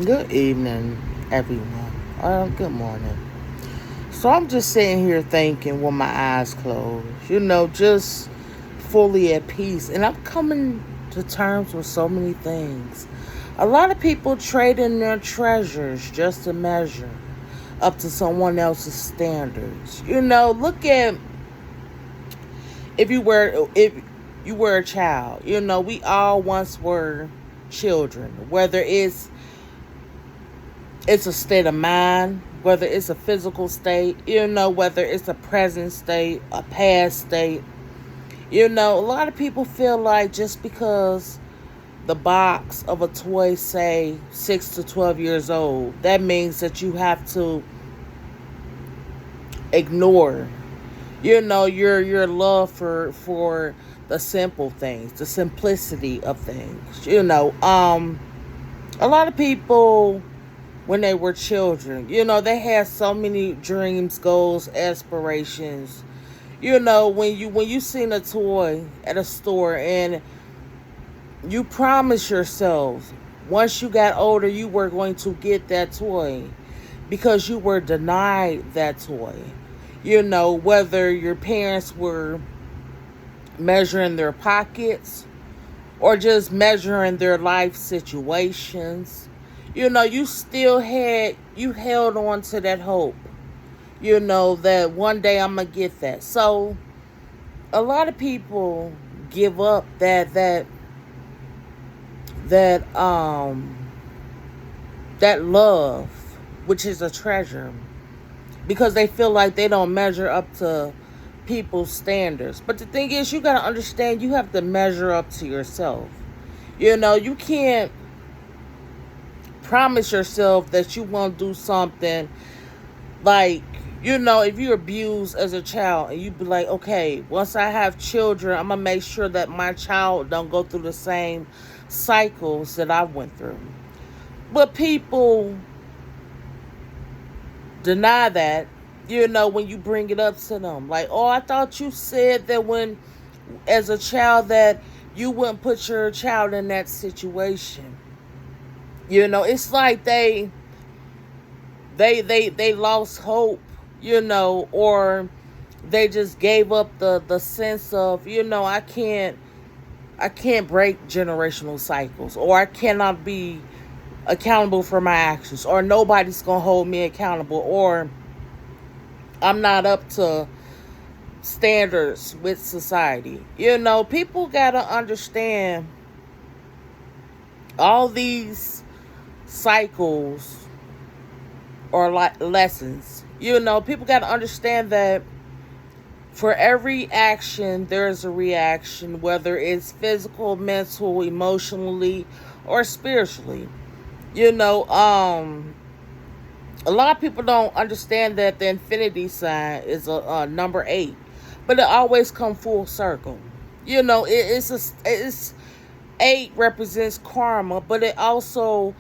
Good evening, everyone. Good morning. So I'm just sitting here thinking with my eyes closed, just fully at peace. And I'm coming to terms with so many things. A lot of people trade in their treasures just to measure up to someone else's standards. Look at if you were a child. We all once were children, whether it's a state of mind, whether it's a physical state, whether it's a present state, a past state. A lot of people feel like just because the box of a toy say 6 to 12 years old, that means that you have to ignore, your love for the simple things, the simplicity of things. A lot of people when they were children. They had so many dreams, goals, aspirations. When you seen a toy at a store and you promised yourself once you got older you were going to get that toy because you were denied that toy. Whether your parents were measuring their pockets or just measuring their life situations. You held on to that hope, that one day I'm going to get that. So a lot of people give up that that love, which is a treasure, because they feel like they don't measure up to people's standards. But the thing is, you got to understand you have to measure up to yourself. You can't promise yourself that you won't do something like, if you abuse as a child and you be like, okay, once I have children, I'm going to make sure that my child don't go through the same cycles that I went through. But people deny that, when you bring it up to them. Like, oh, I thought you said that when, as a child, that you wouldn't put your child in that situation. It's like they lost hope, or they just gave up the sense of, I can't break generational cycles, or I cannot be accountable for my actions, or nobody's gonna hold me accountable, or I'm not up to standards with society. People gotta understand all these cycles or like lessons. People got to understand that for every action there's a reaction, whether it's physical, mental, emotionally, or spiritually. you know um a lot of people don't understand that the infinity sign is a number 8, but it always come full circle. It's 8 represents karma, but it also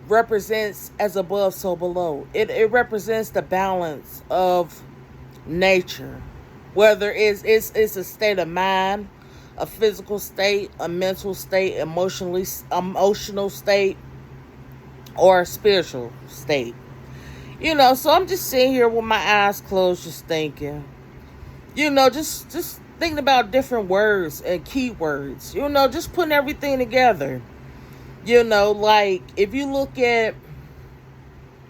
represents as above, so below. It represents the balance of nature, whether it's a state of mind, a physical state, a mental state, emotional state, or a spiritual state. So I'm just sitting here with my eyes closed, just thinking. Just thinking about different words and keywords. Just putting everything together. Like if you look at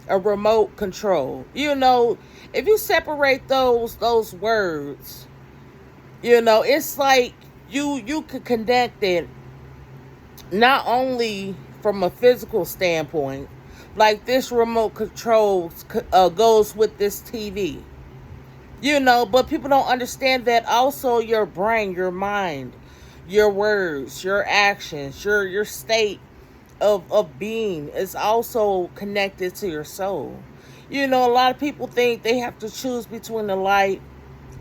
a remote control, if you separate those words, it's like you could connect it not only from a physical standpoint, like this remote control goes with this TV. But people don't understand that also your brain, your mind, your words, your actions, your state of being is also connected to your soul. A lot of people think they have to choose between the light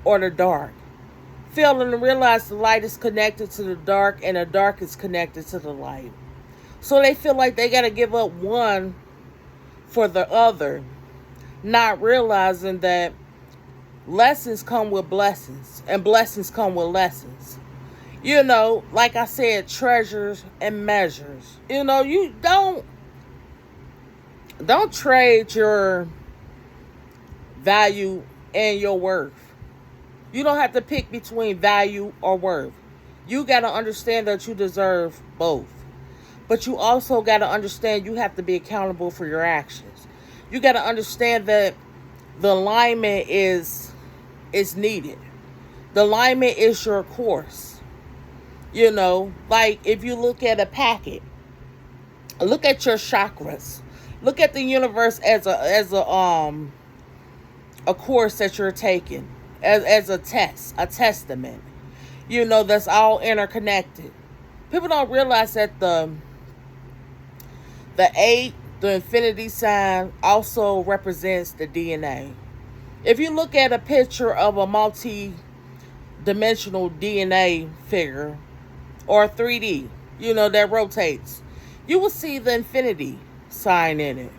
or the dark, failing to realize the light is connected to the dark and the dark is connected to the light. So they feel like they got to give up one for the other, not realizing that lessons come with blessings and blessings come with lessons. Like I said, treasures and measures. You don't Don't trade your value and your worth. You don't have to pick between value or worth. You got to understand that you deserve both. But you also got to understand you have to be accountable for your actions. You got to understand that the alignment is needed. The alignment is your course. You know, like if you look at a packet, look at your chakras. Look at the universe as a course that you're taking, as a test, a testament. You know, that's all interconnected. People don't realize that the 8, the infinity sign, also represents the DNA. If you look at a picture of a multi-dimensional DNA figure or 3D, you know, that rotates, you will see the infinity sign in it.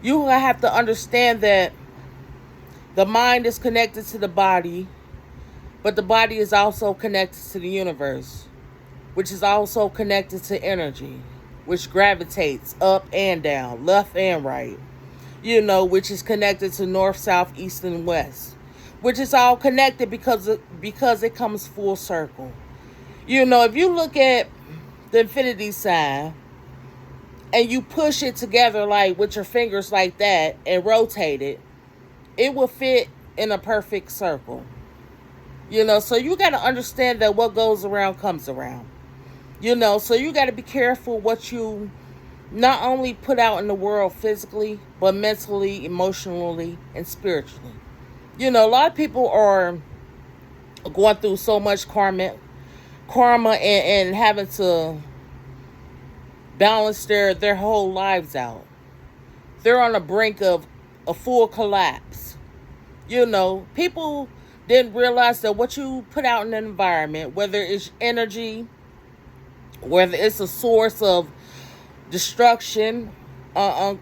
You have to understand that the mind is connected to the body, but the body is also connected to the universe, which is also connected to energy, which gravitates up and down, left and right, you know, which is connected to north, south, east, and west, which is all connected because it comes full circle. You know, if you look at the infinity sign and you push it together like with your fingers like that and rotate it, it will fit in a perfect circle. You know, so you got to understand that what goes around comes around. You know, so you got to be careful what you not only put out in the world physically, but mentally, emotionally, and spiritually. You know, a lot of people are going through so much karma and having to balance their whole lives out. They're on the brink of a full collapse. You know, people didn't realize that what you put out in the environment, whether it's energy, whether it's a source of destruction, no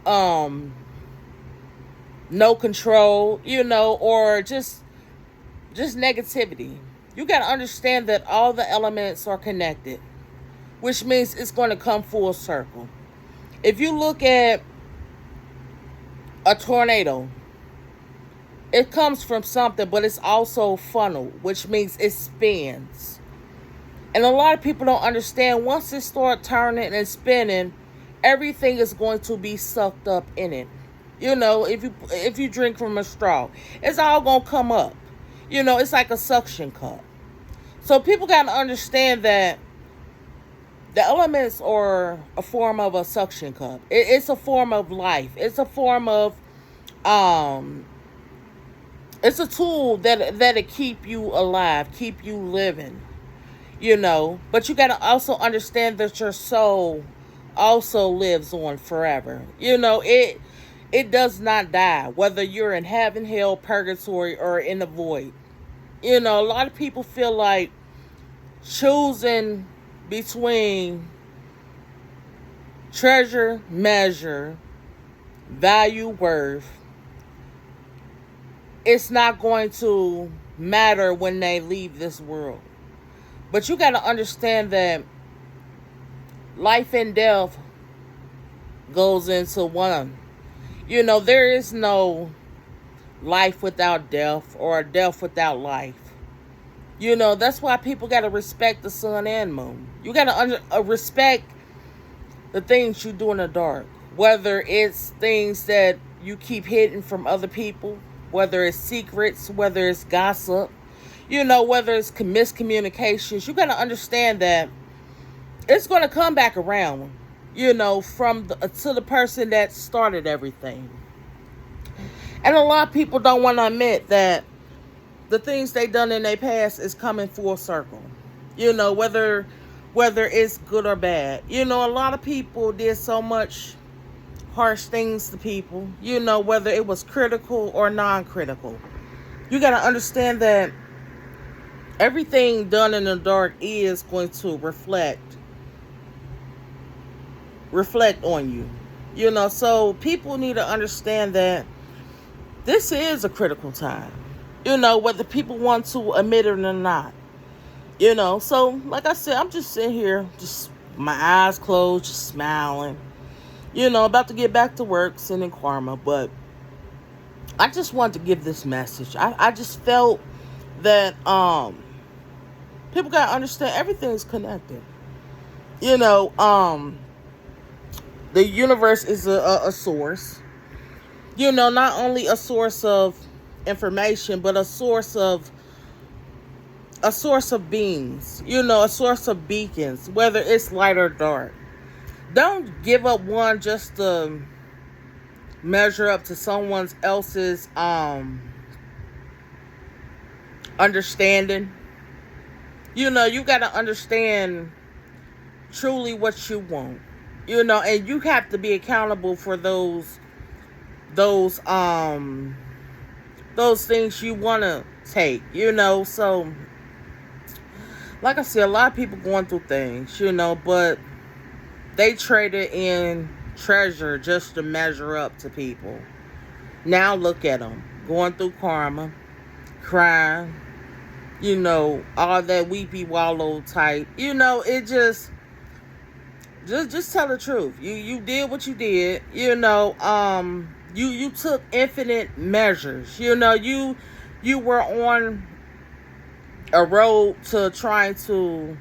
control, you know, or just negativity. You got to understand that all the elements are connected, which means it's going to come full circle. If you look at a tornado, it comes from something, but it's also funnel, which means it spins. And a lot of people don't understand, once it starts turning and spinning, everything is going to be sucked up in it. You know, if you drink from a straw, it's all going to come up. You know, it's like a suction cup. So people got to understand that the elements are a form of a suction cup. It's a form of life. It's a form of, it's a tool that'll keep you alive, keep you living, you know. But you got to also understand that your soul also lives on forever. You know, it does not die, whether you're in heaven, hell, purgatory, or in the void. You know, a lot of people feel like choosing between treasure, measure, value, worth, it's not going to matter when they leave this world. But you got to understand that life and death goes into one. You know, there is no life without death or death without life. You know, that's why people got to respect the sun and moon. You got to respect the things you do in the dark. Whether it's things that you keep hidden from other people, whether it's secrets, whether it's gossip, you know, whether it's miscommunications. You got to understand that it's going to come back around, you know, to the person that started everything. And a lot of people don't want to admit that the things they done in their past is coming full circle. You know, whether it's good or bad. You know, a lot of people did so much harsh things to people, you know, whether it was critical or non-critical. You got to understand that everything done in the dark is going to reflect on you. You know, so people need to understand that this is a critical time. You know, whether people want to admit it or not. You know, so like I said, I'm just sitting here, just my eyes closed, just smiling. About to get back to work, sending karma. But I just wanted to give this message. I just felt that people gotta understand everything is connected. You know, the universe is a source. Not only a source of information, but a source of beings. A source of beacons, whether it's light or dark. Don't give up one just to measure up to someone else's understanding. You got to understand truly what you want. And you have to be accountable for those things you want to take. So like I said, a lot of people going through things, but they traded in treasure just to measure up to people. Now look at them going through karma, crying, all that weepy wallow type. It just tell the truth. You did what you did. You took infinite measures. You were on a road to trying to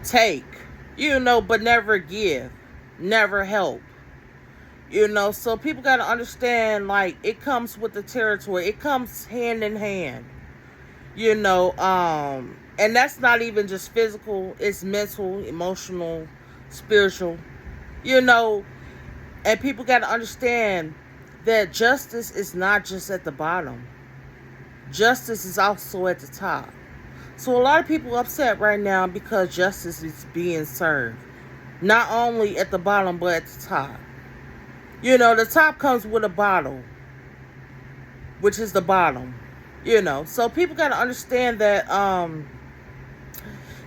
take, but never give, never help. So people got to understand, like, it comes with the territory. It comes hand in hand. And that's not even just physical. It's mental, emotional, spiritual. And people got to understand that justice is not just at the bottom. Justice is also at the top. So a lot of people are upset right now because justice is being served. Not only at the bottom, but at the top. The top comes with a bottle, which is the bottom. So people got to understand that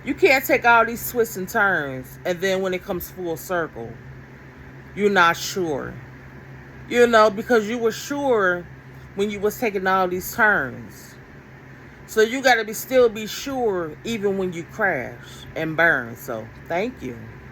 you can't take all these twists and turns, and then when it comes full circle, you're not sure. Because you were sure when you was taking all these turns. So you got to still be sure even when you crash and burn. So thank you.